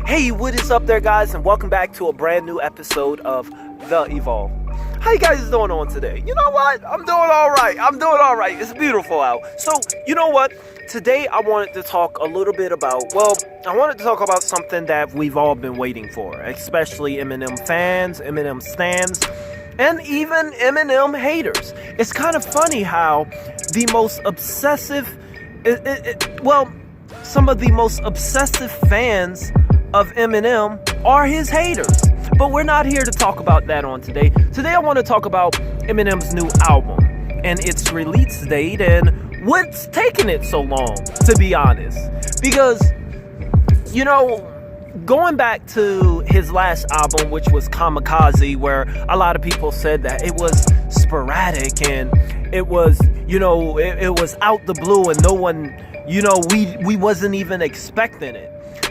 Hey, what is up there, guys, and welcome back to a brand new episode of The Evolve. How you guys doing on today? You know what? I'm doing all right. It's beautiful out. So, you know what? Today I wanted to talk a little bit about, something that we've all been waiting for, especially Eminem fans, Eminem stans, and even Eminem haters. It's kind of funny how the most obsessive, some of the most obsessive fans of Eminem are his haters. But we're not here to talk about that on today. Today I want to talk about Eminem's new album and its release date and what's taking it so long, to be honest. Because, you know, going back to his last album, which was Kamikaze, where a lot of people said that it was sporadic and it was, it was out the blue and no one, we wasn't even expecting it.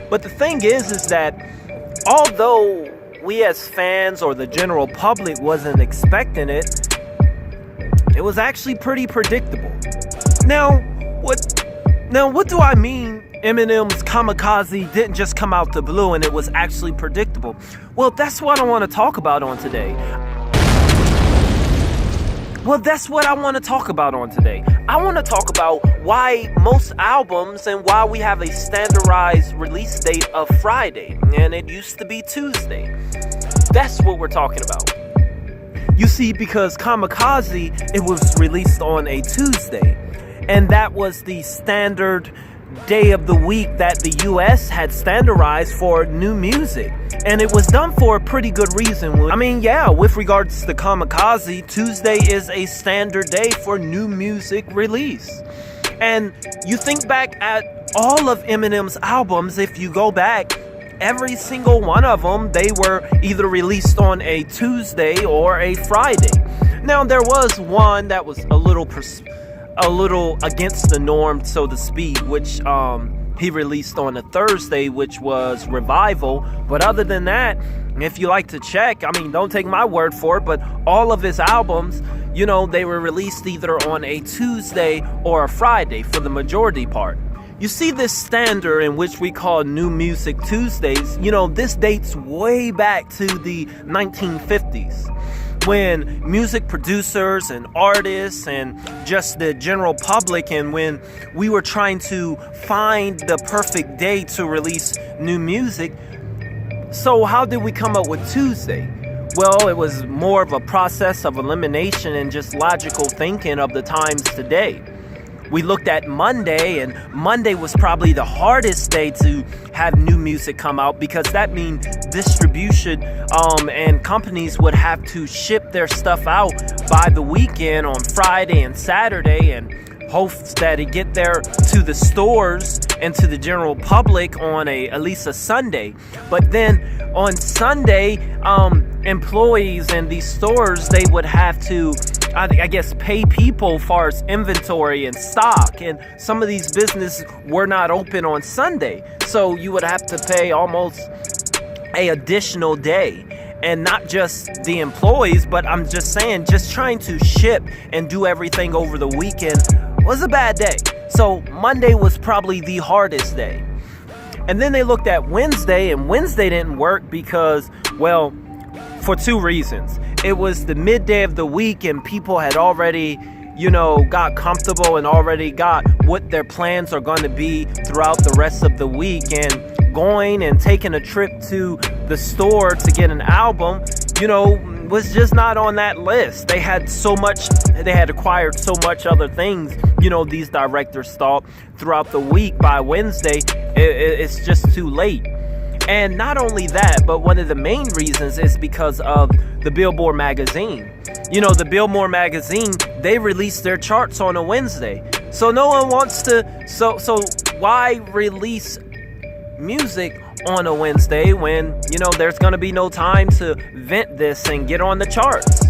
But the thing is that although we as fans or the general public wasn't expecting it, it was actually pretty predictable. Now what do I mean Eminem's Kamikaze didn't just come out the blue and it was actually predictable? Well, that's what I want to talk about on today. I want to talk about why most albums and why we have a standardized release date of Friday and it used to be Tuesday. That's what we're talking about. You see, because Kamikaze, it was released on a Tuesday, and that was the standard day of the week that the US had standardized for new music. And it was done for a pretty good reason. With regards to Kamikaze, Tuesday is a standard day for new music release. And you think back at all of Eminem's albums, if you go back, every single one of them, they were either released on a Tuesday or a Friday. Now, there was one that was a little against the norm, so to speak, which he released on a Thursday, which was Revival. But other than that, if you like to check, don't take my word for it, but all of his albums, they were released either on a Tuesday or a Friday for the majority part. You see, this standard in which we call New Music Tuesdays, this dates way back to the 1950s. When music producers and artists and just the general public, and when we were trying to find the perfect day to release new music. So how did we come up with Tuesday? Well, it was more of a process of elimination and just logical thinking of the times today. We looked at Monday, and Monday was probably the hardest day to have new music come out, because that means distribution and companies would have to ship their stuff out by the weekend on Friday and Saturday, and hopes that it get there to the stores and to the general public on at least a Sunday. But then on Sunday, employees in these stores, they would have to pay people for its inventory and stock, and some of these businesses were not open on Sunday, so you would have to pay almost a additional day. And not just the employees, but I'm just saying, just trying to ship and do everything over the weekend was a bad day. So Monday was probably the hardest day. And then they looked at Wednesday, and Wednesday didn't work because, for two reasons. It was the midday of the week, and people had already, got comfortable and already got what their plans are going to be throughout the rest of the week. And going and taking a trip to the store to get an album, was just not on that list. They had acquired so much other things, these directors thought throughout the week. By Wednesday, it's just too late. And not only that, but one of the main reasons is because of the Billboard magazine. The Billboard magazine, they released their charts on a Wednesday. So no one wants to, so why release music on a Wednesday when, there's going to be no time to vent this and get on the charts?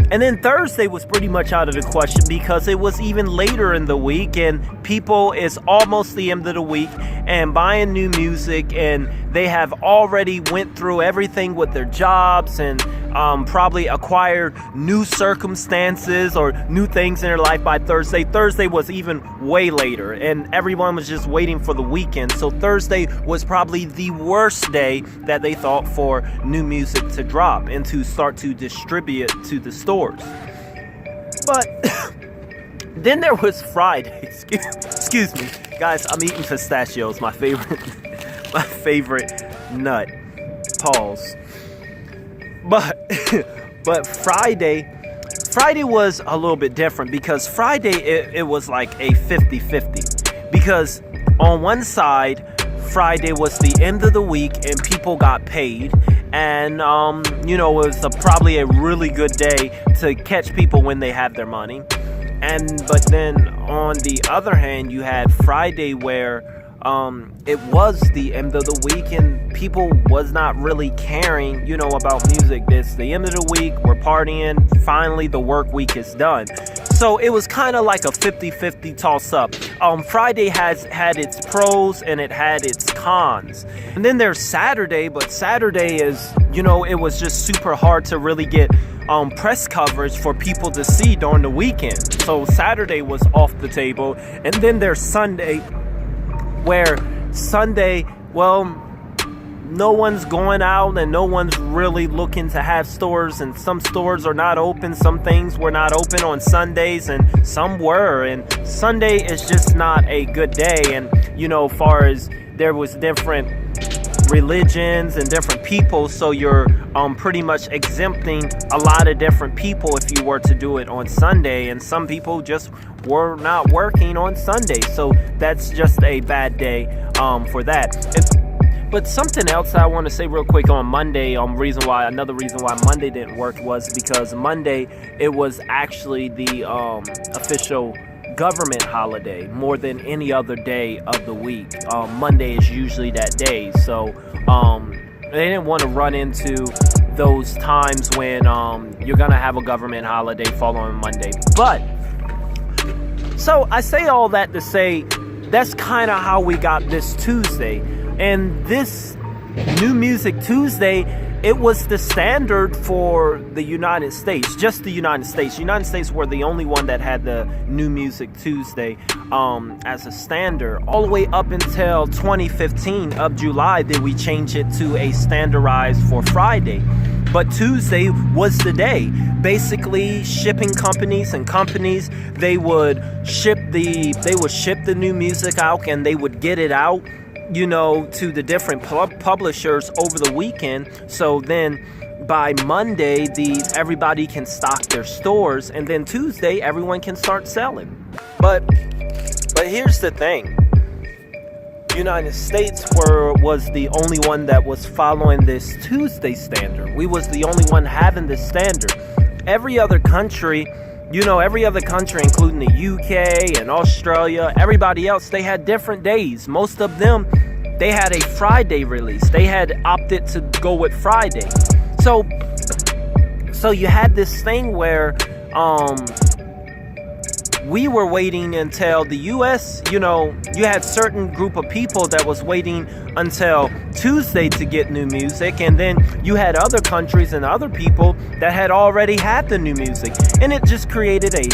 And then Thursday was pretty much out of the question because it was even later in the week, and it's almost the end of the week and buying new music, and they have already went through everything with their jobs and probably acquired new circumstances or new things in their life by Thursday. Thursday was even way later, and everyone was just waiting for the weekend. So Thursday was probably the worst day that they thought for new music to drop and to start to distribute to the stores. But then there was Friday. Excuse me, guys. I'm eating pistachios, my favorite nut. Pause. But Friday was a little bit different, because Friday it was like a 50-50, because on one side, Friday was the end of the week and people got paid, and it was probably a really good day to catch people when they have their money. But then on the other hand, you had Friday where it was the end of the week and people was not really caring, about music. It's the end of the week, we're partying, finally the work week is done. So it was kind of like a 50-50 toss up. Friday had its pros and it had its cons. And then there's Saturday, but Saturday is, it was just super hard to really get press coverage for people to see during the weekend. So Saturday was off the table. And then there's Sunday, where Sunday, no one's going out and no one's really looking to have stores, and some stores are not open, some things were not open on Sundays and some were, and Sunday is just not a good day. And far as there was different religions and different people, so you're pretty much exempting a lot of different people if you were to do it on Sunday, and some people just were not working on Sunday, so that's just a bad day for that. But something else I want to say real quick on Monday, another reason why Monday didn't work was because Monday, it was actually the official government holiday more than any other day of the week. Monday is usually that day, so they didn't want to run into those times when you're gonna have a government holiday following Monday. But so I say all that to say that's kind of how we got this Tuesday. And this New Music Tuesday, it was the standard for the United States, just the United States. United States were the only one that had the New Music Tuesday as a standard. All the way up until 2015 of July did we change it to a standardized for Friday. But Tuesday was the day. Basically, shipping companies, they would ship the new music out, and they would get it out, to the different publishers over the weekend. So then by Monday, everybody can stock their stores, and then Tuesday everyone can start selling. But here's the thing. United States was the only one that was following this Tuesday standard. We was the only one having this standard. Every other country, including the UK and Australia, everybody else, they had different days. Most of them, they had a Friday release. They had opted to go with Friday. So you had this thing where we were waiting until the US, you had certain group of people that was waiting until Tuesday to get new music, and then you had other countries and other people that had already had the new music, and it just created a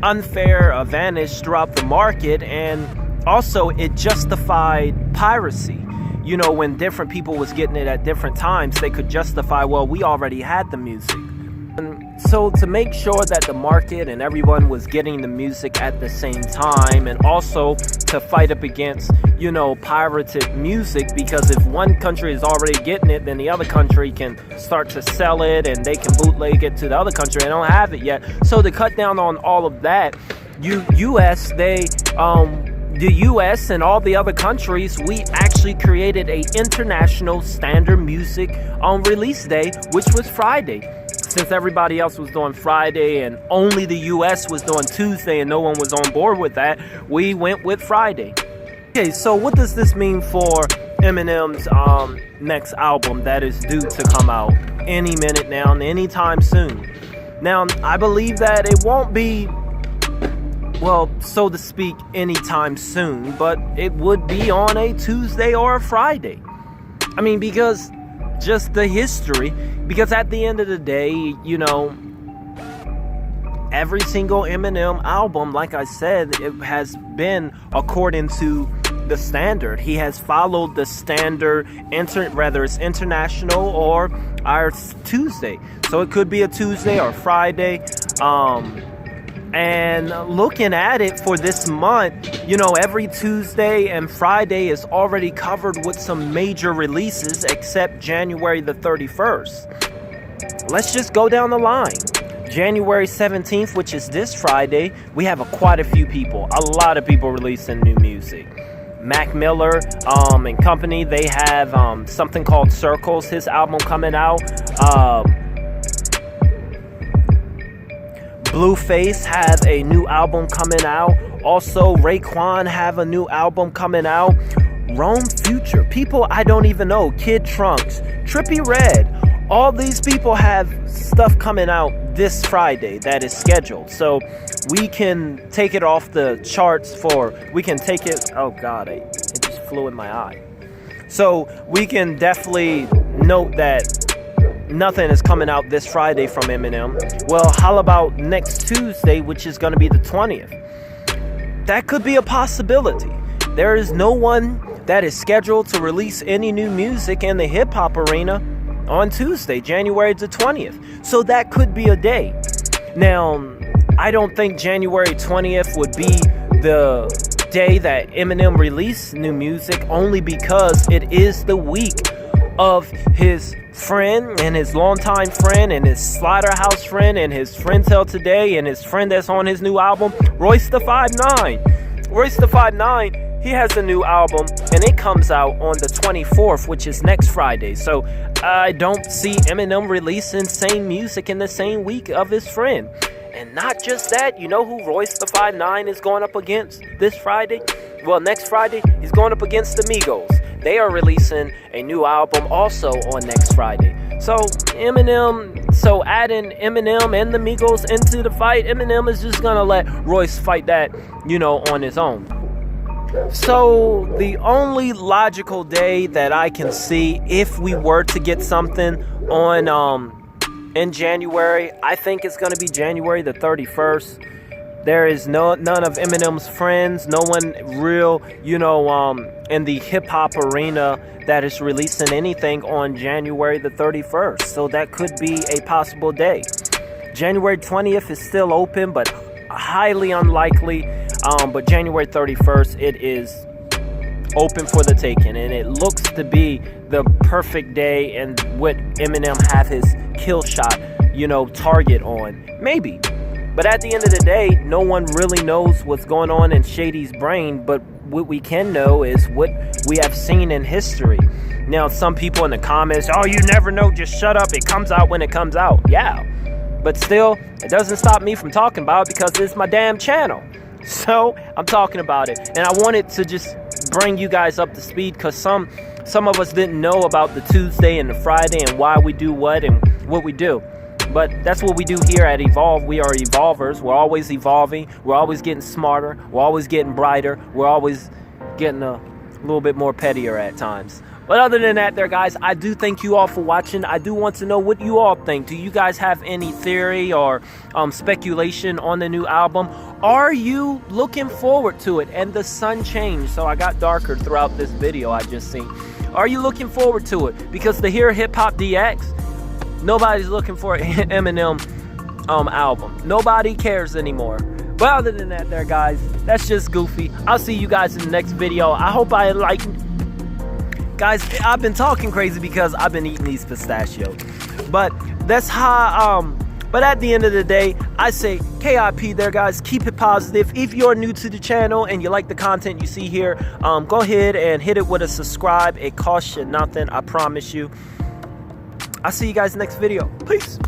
unfair advantage throughout the market, and also it justified piracy. When different people was getting it at different times, they could justify, well, we already had the music. And so to make sure that the market and everyone was getting the music at the same time, and also to fight up against, pirated music, because if one country is already getting it, then the other country can start to sell it and they can bootleg it to the other country and don't have it yet. So to cut down on all of that, the US and all the other countries, we actually created a international standard music release day, which was Friday. Since everybody else was doing Friday and only the US was doing Tuesday and no one was on board with that, we went with Friday. Okay, so what does this mean for Eminem's next album that is due to come out any minute now, anytime soon? Now, I believe that it won't be, so to speak, anytime soon, but it would be on a Tuesday or a Friday. I mean, because just the history, because at the end of the day, you know, every single Eminem album, like I said, it has been according to the standard. He has followed the standard, whether it's international or our Tuesday. So it could be a Tuesday or Friday. And looking at it for this month, you know, every Tuesday and Friday is already covered with some major releases except January the 31st. Let's just go down the line. January 17th, which is this Friday, we have quite a few people, a lot of people releasing new music. Mac Miller and company, they have something called Circles, his album coming out. Blueface has a new album coming out. Also, Raekwon have a new album coming out. Rome Future, people I don't even know, Kid Trunks, Trippie Redd, all these people have stuff coming out this Friday that is scheduled. So we can take it off the charts we can take it, oh God, it just flew in my eye. So we can definitely note that nothing is coming out this Friday from Eminem. Well, how about next Tuesday, which is going to be the 20th? That could be a possibility. There is no one that is scheduled to release any new music in the hip-hop arena on Tuesday, January the 20th. So that could be a day. Now, I don't think January 20th would be the day that Eminem released new music, only because it is the week of his friend and his longtime friend and his Slaughterhouse friend and his friend till today and his friend that's on his new album, Royce the 5'9". Royce the 5'9", he has a new album and it comes out on the 24th, which is next Friday. So I don't see Eminem releasing same music in the same week of his friend. And not just that, you know who Royce the 5'9" is going up against this Friday? Well, next Friday, he's going up against the Migos. They are releasing a new album also on next Friday. So adding Eminem and the Migos into the fight, Eminem is just gonna let Royce fight that, you know, on his own. So the only logical day that I can see if we were to get something on in January, I think it's gonna be January the 31st. There is none of Eminem's friends, no one real, you know, in the hip-hop arena that is releasing anything on January the 31st. So that could be a possible day. January 20th is still open, but highly unlikely. But January 31st, it is open for the taking. And it looks to be the perfect day and what Eminem have his kill shot, you know, target on. Maybe. But at the end of the day, no one really knows what's going on in Shady's brain. But what we can know is what we have seen in history. Now, some people in the comments, oh, you never know, just shut up. It comes out when it comes out. Yeah. But still, it doesn't stop me from talking about it because it's my damn channel. So, I'm talking about it. And I wanted to just bring you guys up to speed because some of us didn't know about the Tuesday and the Friday and why we do what and what we do. But that's what we do here at Evolve. We are evolvers. We're always evolving. We're always getting smarter. We're always getting brighter. We're always getting a little bit more pettier at times. But other than that there, guys, I do thank you all for watching. I do want to know what you all think. Do you guys have any theory or speculation on the new album? Are you looking forward to it? And the sun changed, so I got darker throughout this video I just seen. Are you looking forward to it? Because to hear Hip Hop DX, nobody's looking for an Eminem album. Nobody cares anymore. But other than that there, guys, that's just goofy. I'll see you guys in the next video. I hope I enlightened. Guys, I've been talking crazy because I've been eating these pistachios. But that's how, but at the end of the day, I say KIP there, guys. Keep it positive. If you're new to the channel and you like the content you see here, go ahead and hit it with a subscribe. It costs you nothing, I promise you. I'll see you guys next video. Peace.